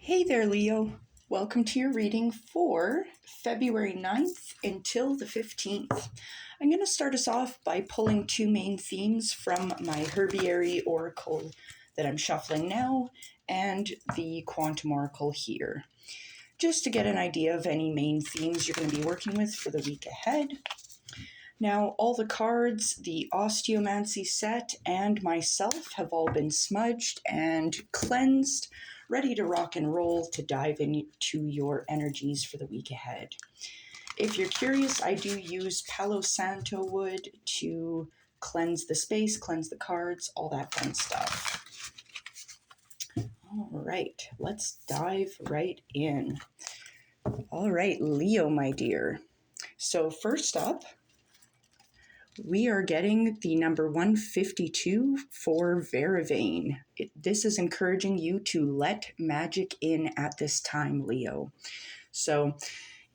Hey there, Leo. Welcome to your reading for February 9th until the 15th. I'm going to start us off by pulling two main themes from my Herbiary Oracle that I'm shuffling now and the Quantum Oracle here, just to get an idea of any main themes you're going to be working with for the week ahead. Now, all the cards, the Osteomancy set, and myself have all been smudged and cleansed, ready to rock and roll to dive into your energies for the week ahead. If you're curious, I do use Palo Santo wood to cleanse the space, cleanse the cards, all that fun stuff. All right, let's dive right in. All right, Leo, my dear. So first up, we are getting the number 152 for Verivane. This is encouraging you to let magic in at this time, Leo. So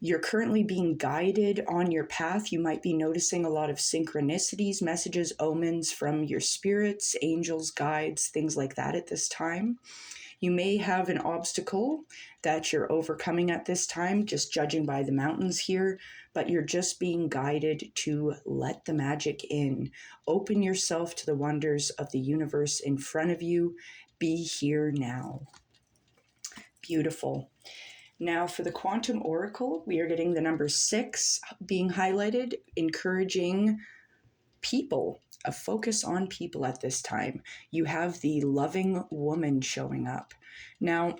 you're currently being guided on your path. You might be noticing a lot of synchronicities, messages, omens from your spirits, angels, guides, things like that at this time. You may have an obstacle that you're overcoming at this time, just judging by the mountains here, but you're just being guided to let the magic in. Open yourself to the wonders of the universe in front of you. Be here now. Beautiful. Now for the Quantum Oracle, we are getting the number 6 being highlighted, encouraging people, a focus on people at this time. You have the loving woman showing up. Now,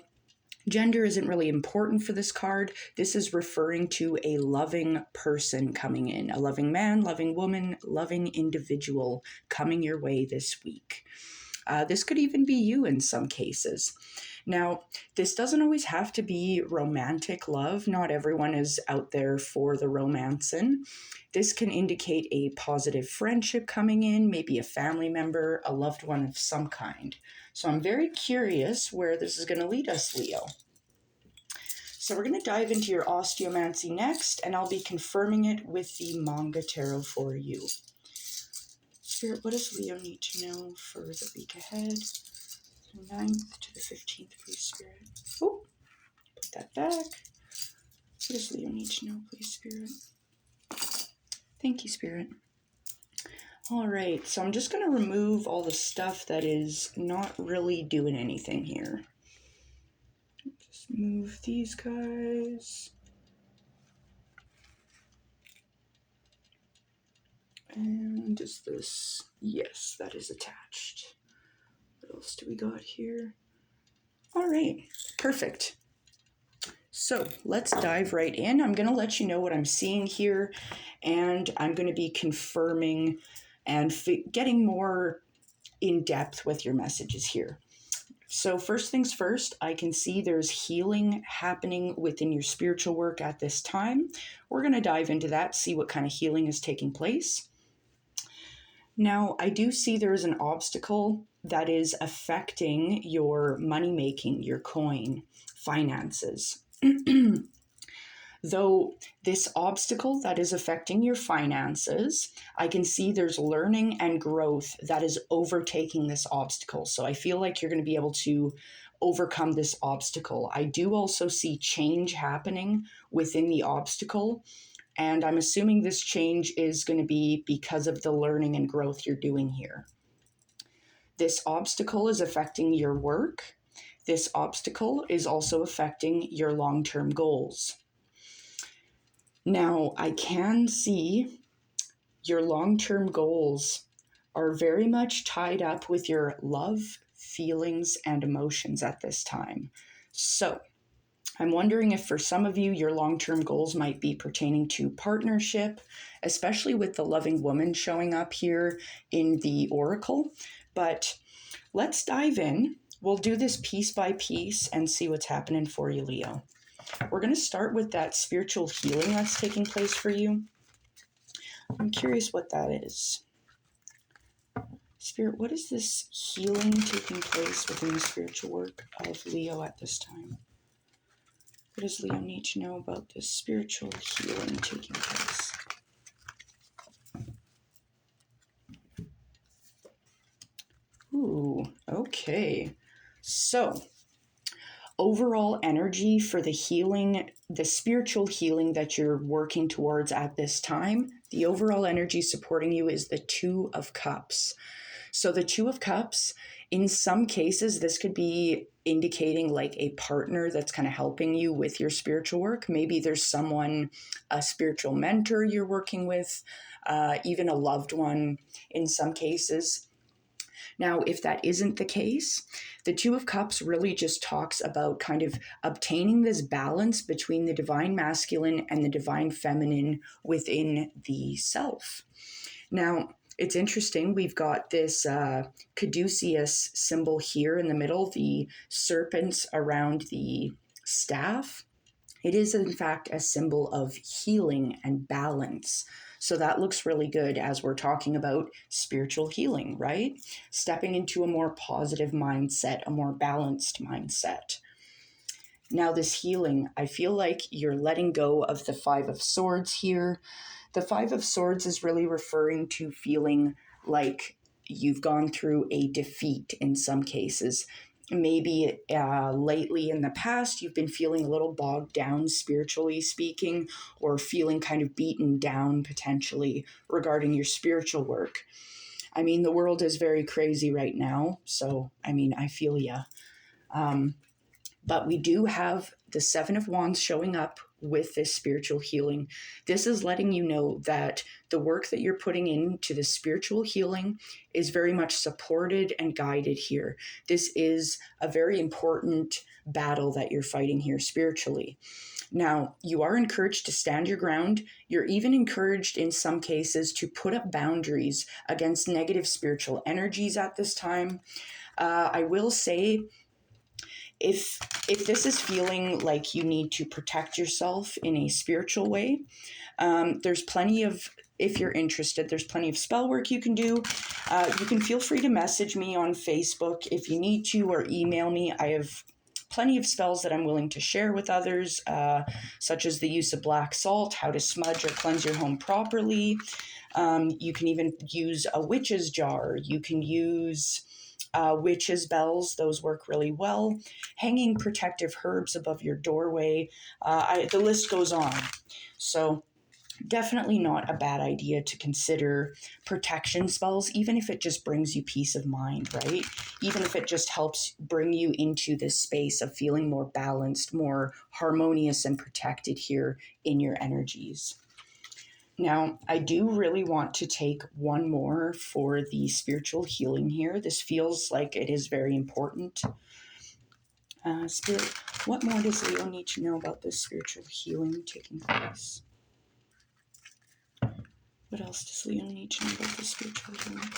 gender isn't really important for this card. This is referring to a loving person coming in, a loving man, loving woman, loving individual coming your way this week. This could even be you in some cases. Now, this doesn't always have to be romantic love. Not everyone is out there for the romancing. This can indicate a positive friendship coming in, maybe a family member, a loved one of some kind. So I'm very curious where this is going to lead us, Leo. So we're going to dive into your Osteomancy next, and I'll be confirming it with the Manga Tarot for you. Spirit, what does Leo need to know for the week ahead? 9th to the 15th, please, Spirit. Oh, put that back. What does Leo need to know, please, Spirit? Thank you, Spirit. All right, so I'm just going to remove all the stuff that is not really doing anything here. Just move these guys. And is this? Yes, that is attached. What else do we got here? All right, perfect. So let's dive right in. I'm going to let you know what I'm seeing here, and I'm going to be confirming and getting more in depth with your messages here. So first things first, I can see there's healing happening within your spiritual work at this time. We're going to dive into that, see what kind of healing is taking place. Now, I do see there is an obstacle that is affecting your money making, your coin, finances. Though this obstacle that is affecting your finances, I can see there's learning and growth that is overtaking this obstacle. So I feel like you're going to be able to overcome this obstacle. I do also see change happening within the obstacle. And I'm assuming this change is going to be because of the learning and growth you're doing here. This obstacle is affecting your work. This obstacle is also affecting your long-term goals. Now, I can see your long-term goals are very much tied up with your love, feelings, and emotions at this time. So, I'm wondering if for some of you, your long-term goals might be pertaining to partnership, especially with the loving woman showing up here in the Oracle. But let's dive in. We'll do this piece by piece and see what's happening for you, Leo. We're going to start with that spiritual healing that's taking place for you. I'm curious what that is. Spirit, what is this healing taking place within the spiritual work of Leo at this time? What does Leo need to know about this spiritual healing taking place? Ooh, okay. So, Overall energy for the healing, the spiritual healing that you're working towards at this time, the overall energy supporting you is the Two of Cups. So the Two of Cups, in some cases, this could be indicating like a partner that's kind of helping you with your spiritual work. Maybe there's someone, a spiritual mentor you're working with, even a loved one in some cases. Now, if that isn't the case, the Two of Cups really just talks about kind of obtaining this balance between the divine masculine and the divine feminine within the self. Now, it's interesting, we've got this caduceus symbol here in the middle, the serpents around the staff. It is, in fact, a symbol of healing and balance. So that looks really good as we're talking about spiritual healing, right? Stepping into a more positive mindset, a more balanced mindset. Now, this healing, I feel like you're letting go of the Five of Swords here. The Five of Swords is really referring to feeling like you've gone through a defeat in some cases. Maybe lately in the past, you've been feeling a little bogged down spiritually speaking, or feeling kind of beaten down potentially regarding your spiritual work. I mean, the world is very crazy right now, so I mean, I feel ya. But we do have the Seven of Wands showing up with this spiritual healing. This is letting you know that the work that you're putting into the spiritual healing is very much supported and guided here. This is a very important battle that you're fighting here spiritually. Now, you are encouraged to stand your ground. You're even encouraged in some cases to put up boundaries against negative spiritual energies at this time. I will say, if this is feeling like you need to protect yourself in a spiritual way, there's plenty of, if you're interested, there's plenty of spell work you can do. You can feel free to message me on Facebook if you need to, or email me. I have plenty of spells that I'm willing to share with others, such as the use of black salt, how to smudge or cleanse your home properly. You can even use a witch's jar. You can use witches' bells. Those work really well. Hanging protective herbs above your doorway. The list goes on. So definitely not a bad idea to consider protection spells, even if it just brings you peace of mind, right? Even if it just helps bring you into this space of feeling more balanced, more harmonious and protected here in your energies. Now, I do really want to take one more for the spiritual healing here. This feels like it is very important. Spirit, what more does Leo need to know about this spiritual healing taking place? What else does Leo need to know about this spiritual healing?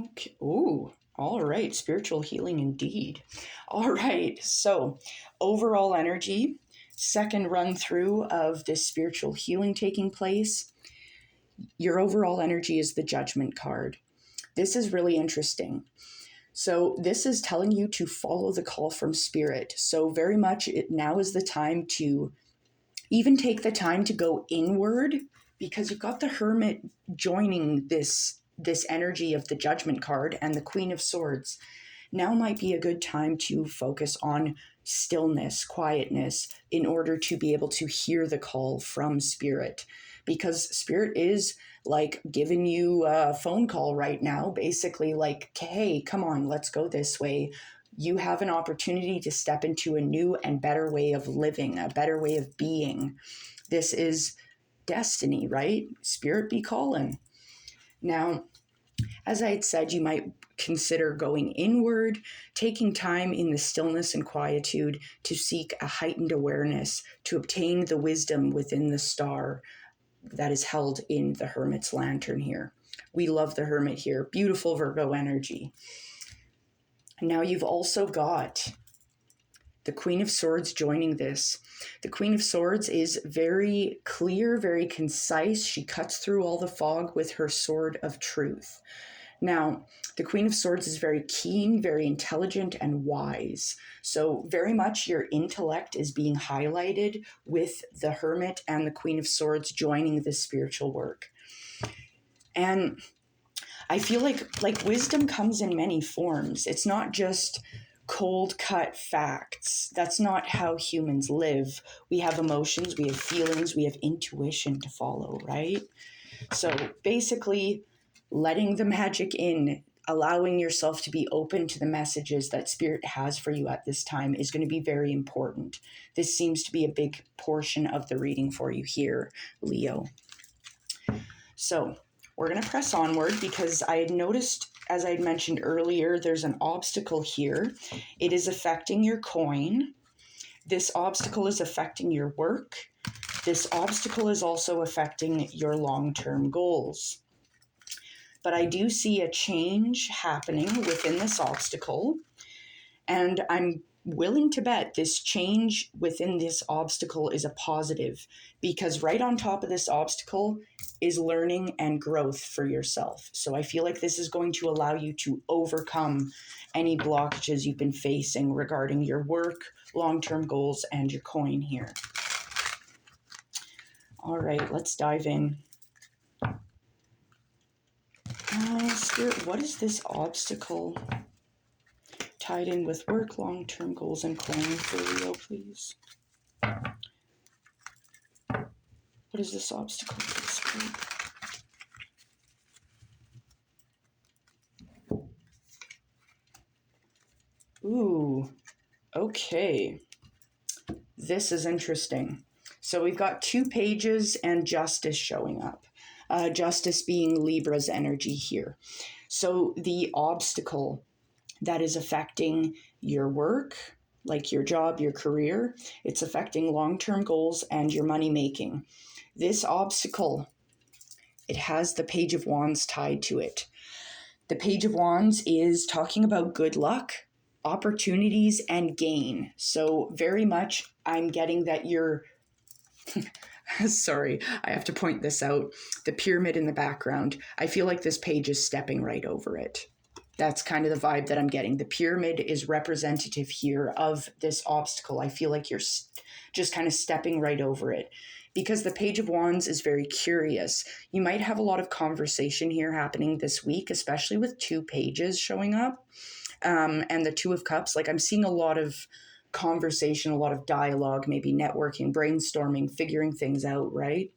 Okay. Oh, all right. Spiritual healing indeed. All right. So, overall energy, second run through of this spiritual healing taking place. Your overall energy is the Judgment card. This is really interesting. So this is telling you to follow the call from Spirit. So very much now is the time to even take the time to go inward, because you've got the Hermit joining this energy of the Judgment card and the Queen of Swords. Now might be a good time to focus on stillness, quietness, in order to be able to hear the call from Spirit, because Spirit is like giving you a phone call right now, basically like, hey, come on, let's go this way. You have an opportunity to step into a new and better way of living, a better way of being. This is destiny, right? Spirit be calling. Now, as I had said, you might consider going inward, taking time in the stillness and quietude to seek a heightened awareness, to obtain the wisdom within the star that is held in the Hermit's lantern here. We love the Hermit here. Beautiful Virgo energy. Now you've also got the Queen of Swords joining this. The Queen of Swords is very clear, very concise. She cuts through all the fog with her sword of truth. Now, the Queen of Swords is very keen, very intelligent, and wise. So very much your intellect is being highlighted with the Hermit and the Queen of Swords joining this spiritual work. And I feel like wisdom comes in many forms. It's not just cold cut facts. That's not how humans live. We have emotions, we have feelings, we have intuition to follow, right? So basically, letting the magic in, allowing yourself to be open to the messages that Spirit has for you at this time is going to be very important. This seems to be a big portion of the reading for you here, Leo. So we're going to press onward because I had noticed, as I had mentioned earlier, there's an obstacle here. It is affecting your coin. This obstacle is affecting your work. This obstacle is also affecting your long-term goals. But I do see a change happening within this obstacle, and I'm willing to bet this change within this obstacle is a positive, because right on top of this obstacle is learning and growth for yourself. So I feel like this is going to allow you to overcome any blockages you've been facing regarding your work, long-term goals, and your coin here. All right, let's dive in. Spirit, what is this obstacle tied in with work, long-term goals, and coin for Leo, please? What is this obstacle, Spirit? Ooh, okay. This is interesting. So we've got 2 pages and justice showing up. Justice being Libra's energy here. So the obstacle that is affecting your work, like your job, your career, it's affecting long-term goals and your money making. This obstacle, it has the Page of Wands tied to it. The Page of Wands is talking about good luck, opportunities, and gain. So very much I'm getting that you're sorry, I have to point this out. The pyramid in the background, I feel like this page is stepping right over it. That's kind of the vibe that I'm getting. The pyramid is representative here of this obstacle. I feel like you're just kind of stepping right over it, because the Page of Wands is very curious. You might have a lot of conversation here happening this week, especially with 2 pages showing up. And the 2 of Cups, like I'm seeing a lot of conversation, a lot of dialogue, maybe networking, brainstorming, figuring things out, right?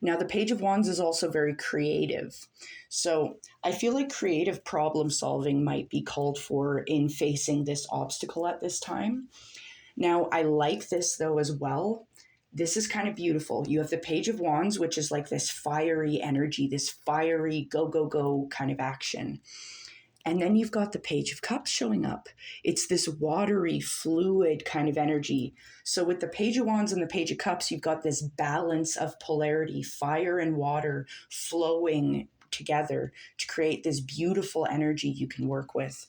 Now, the Page of Wands is also very creative. So I feel like creative problem solving might be called for in facing this obstacle at this time. Now, I like this though as well. This is kind of beautiful. You have the Page of Wands, which is like this fiery energy, this fiery go, go, go kind of action. And then you've got the Page of Cups showing up. It's this watery, fluid kind of energy. So with the Page of Wands and the Page of Cups, you've got this balance of polarity, fire and water flowing together to create this beautiful energy you can work with.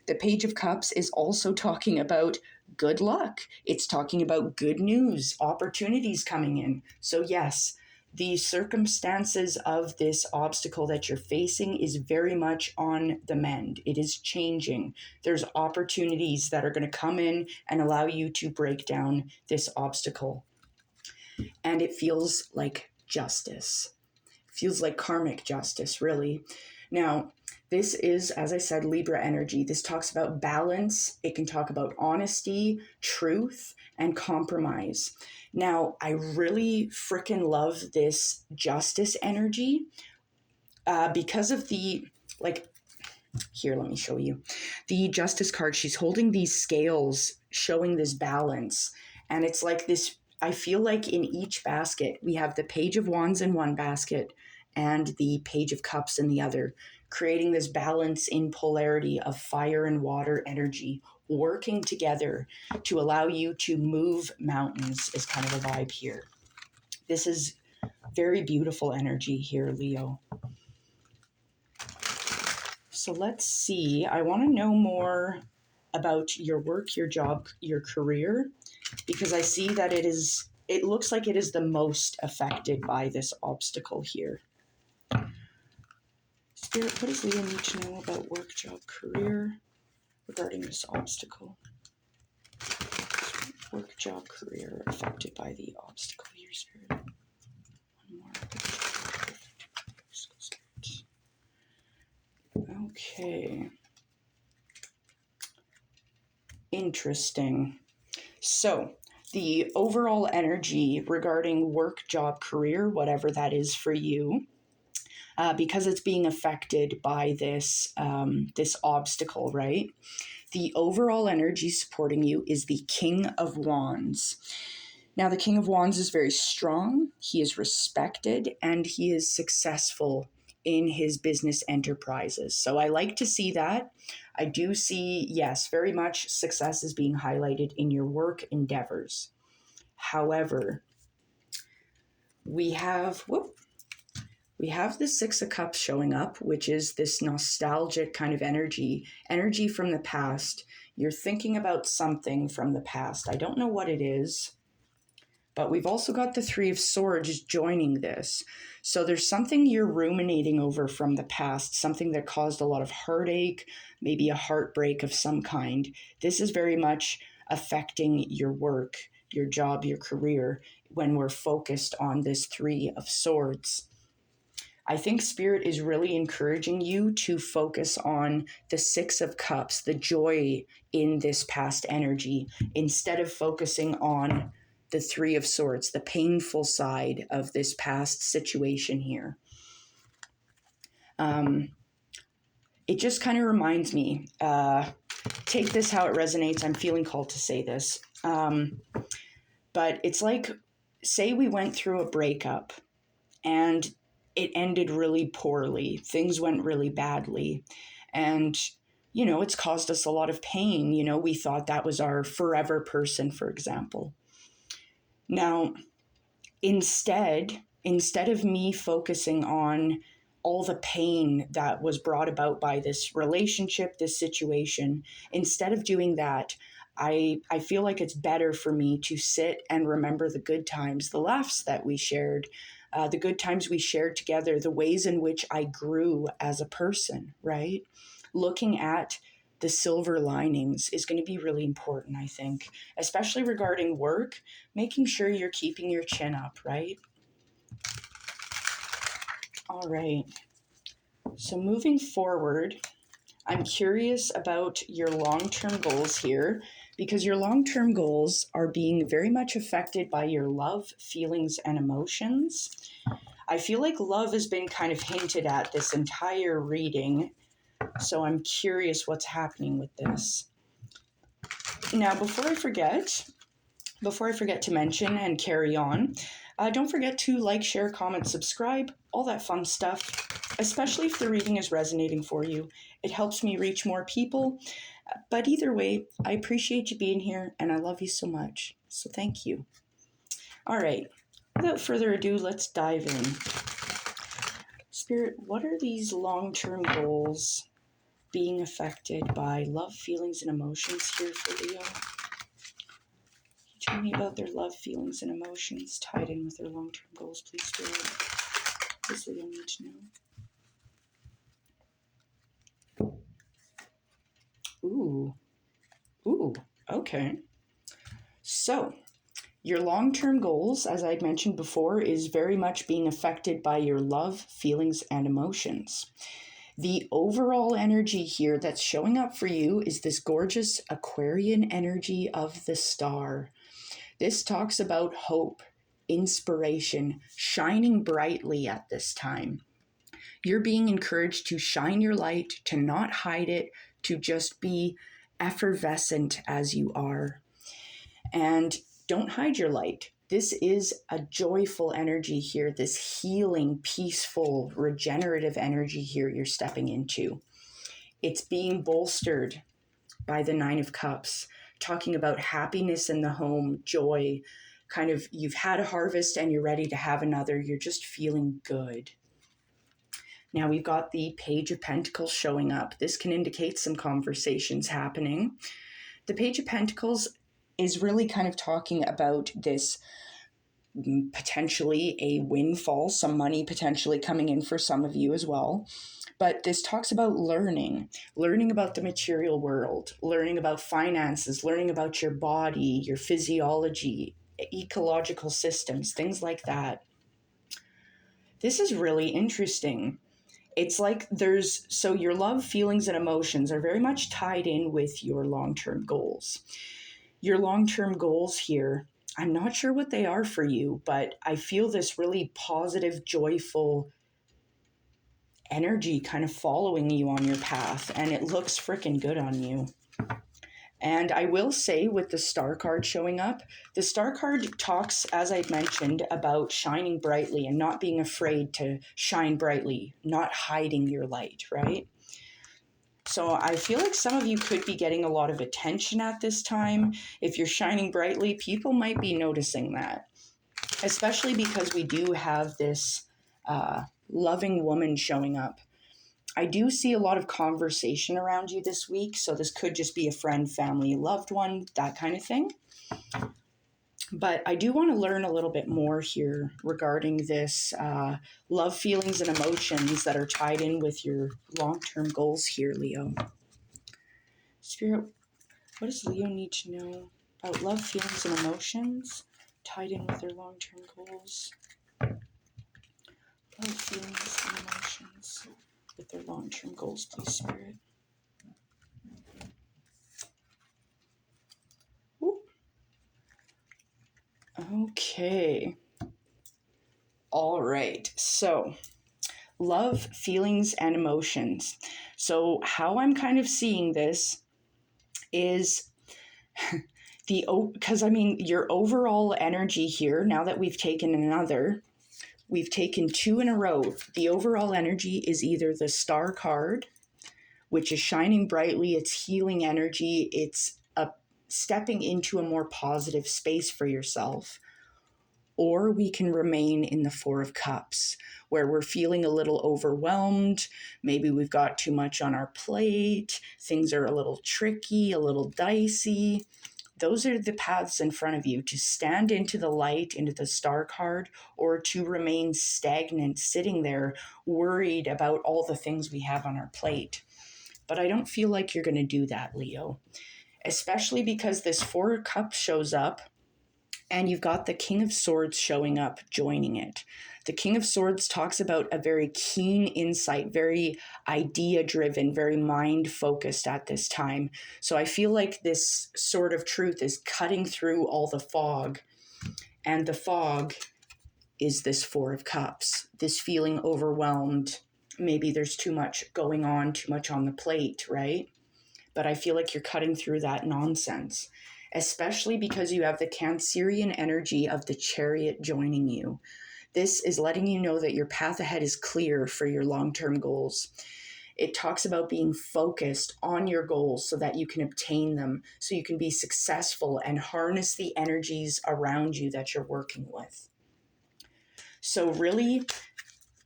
The Page of Cups is also talking about good luck. It's talking about good news, opportunities coming in. So yes, the circumstances of this obstacle that you're facing is very much on the mend. It is changing. There's opportunities that are going to come in and allow you to break down this obstacle. And it feels like justice. It feels like karmic justice, really. Now, this is, as I said, Libra energy. This talks about balance. It can talk about honesty, truth, and compromise. Now, I really freaking love this justice energy because of the, like, here, let me show you. The justice card, she's holding these scales showing this balance. And it's like this, I feel like in each basket, we have the Page of Wands in one basket and the Page of Cups in the other, creating this balance in polarity of fire and water energy working together to allow you to move mountains is kind of a vibe here. This is very beautiful energy here, Leo. So let's see. I want to know more about your work, your job, your career, because I see that it looks like it is the most affected by this obstacle here. Spirit, what does Leo need to know about work, job, career regarding this obstacle? Work, job, career affected by the obstacle here, Spirit. One more. Okay. Interesting. So, the overall energy regarding work, job, career, whatever that is for you, because it's being affected by this obstacle, right? The overall energy supporting you is the King of Wands. Now, the King of Wands is very strong, he is respected, and he is successful in his business enterprises. So I like to see that. I do see, yes, very much success is being highlighted in your work endeavors. However, we have the Six of Cups showing up, which is this nostalgic kind of energy from the past. You're thinking about something from the past. I don't know what it is, but we've also got the Three of Swords joining this. So there's something you're ruminating over from the past, something that caused a lot of heartache, maybe a heartbreak of some kind. This is very much affecting your work, your job, your career, when we're focused on this Three of Swords. I think Spirit is really encouraging you to focus on the Six of Cups, the joy in this past energy, instead of focusing on the Three of Swords, the painful side of this past situation here. It just kind of reminds me, take this how it resonates. I'm feeling called to say this. But it's like, say we went through a breakup and it ended really poorly. Things went really badly. And, it's caused us a lot of pain. We thought that was our forever person, for example. Now, instead of me focusing on all the pain that was brought about by this relationship, this situation, instead of doing that, I feel like it's better for me to sit and remember the good times, the laughs that we shared, the good times we shared together, the ways in which I grew as a person, right? Looking at the silver linings is going to be really important, I think, especially regarding work, making sure you're keeping your chin up, right? All right. So moving forward, I'm curious about your long-term goals here, because your long-term goals are being very much affected by your love, feelings, and emotions. I feel like love has been kind of hinted at this entire reading, so I'm curious what's happening with this. Now, before I forget to mention and carry on, don't forget to like, share, comment, subscribe, all that fun stuff, especially if the reading is resonating for you. It helps me reach more people. But either way, I appreciate you being here and I love you so much. So thank you. All right, without further ado, let's dive in. Spirit, what are these long-term goals being affected by love, feelings, and emotions here for Leo? Tell me about their love, feelings, and emotions tied in with their long-term goals, please, Spirit. What does Leo need to know? Ooh, okay. So, your long-term goals, as I'd mentioned before, is very much being affected by your love, feelings, and emotions. The overall energy here that's showing up for you is this gorgeous Aquarian energy of the star. This talks about hope, inspiration, shining brightly at this time. You're being encouraged to shine your light, to not hide it, to just be effervescent as you are. And don't hide your light. This is a joyful energy here, this healing, peaceful, regenerative energy here you're stepping into. It's being bolstered by the Nine of Cups, talking about happiness in the home, joy, kind of you've had a harvest and you're ready to have another. You're just feeling good. Now we've got the Page of Pentacles showing up. This can indicate some conversations happening. The Page of Pentacles is really kind of talking about this potentially a windfall, some money potentially coming in for some of you as well. But this talks about learning about the material world, learning about finances, learning about your body, your physiology, ecological systems, things like that. This is really interesting. It's like so your love, feelings, and emotions are very much tied in with your long-term goals. Your long-term goals here, I'm not sure what they are for you, but I feel this really positive, joyful energy kind of following you on your path, and it looks freaking good on you. And I will say, with the star card showing up, the star card talks, as I mentioned, about shining brightly and not being afraid to shine brightly, not hiding your light, right? So I feel like some of you could be getting a lot of attention at this time. If you're shining brightly, people might be noticing that, especially because we do have this loving woman showing up. I do see a lot of conversation around you this week, so this could just be a friend, family, loved one, that kind of thing. But I do want to learn a little bit more here regarding this love, feelings, and emotions that are tied in with your long-term goals here, Leo. Spirit, what does Leo need to know about love, feelings, and emotions tied in with their long-term goals? Love, feelings, and emotions with their long-term goals, please, Spirit. Ooh. Okay. All right. So, love, feelings, and emotions. So, how I'm kind of seeing this is because I mean, your overall energy here, now that we've taken two in a row, the overall energy is either the star card, which is shining brightly, it's healing energy, it's stepping into a more positive space for yourself. Or we can remain in the Four of Cups, where we're feeling a little overwhelmed. Maybe we've got too much on our plate. Things are a little tricky, a little dicey. Those are the paths in front of you: to stand into the light, into the star card, or to remain stagnant, sitting there worried about all the things we have on our plate. But I don't feel like you're going to do that, Leo, especially because this Four of Cups shows up and you've got the King of Swords showing up, joining it. The King of Swords talks about a very keen insight, very idea-driven, very mind-focused at this time. So I feel like this sword of truth is cutting through all the fog. And the fog is this Four of Cups, this feeling overwhelmed. Maybe there's too much going on, too much on the plate, right? But I feel like you're cutting through that nonsense, especially because you have the Cancerian energy of the Chariot joining you. This is letting you know that your path ahead is clear for your long-term goals. It talks about being focused on your goals so that you can obtain them, so you can be successful and harness the energies around you that you're working with. So really,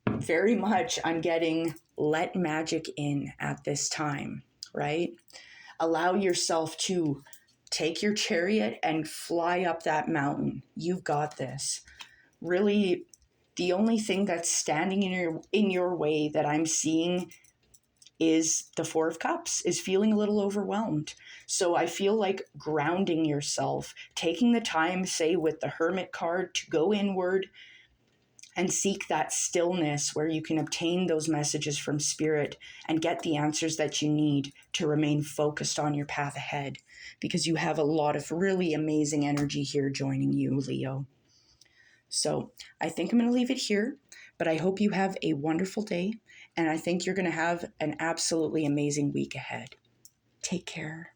very much I'm getting let magic in at this time, right? Allow yourself to take your chariot and fly up that mountain. You've got this. Really, the only thing that's standing in your way that I'm seeing is the Four of Cups, is feeling a little overwhelmed. So I feel like grounding yourself, taking the time, say with the Hermit card, to go inward and seek that stillness where you can obtain those messages from Spirit and get the answers that you need to remain focused on your path ahead, because you have a lot of really amazing energy here joining you, Leo. So I think I'm going to leave it here, but I hope you have a wonderful day, and I think you're going to have an absolutely amazing week ahead. Take care.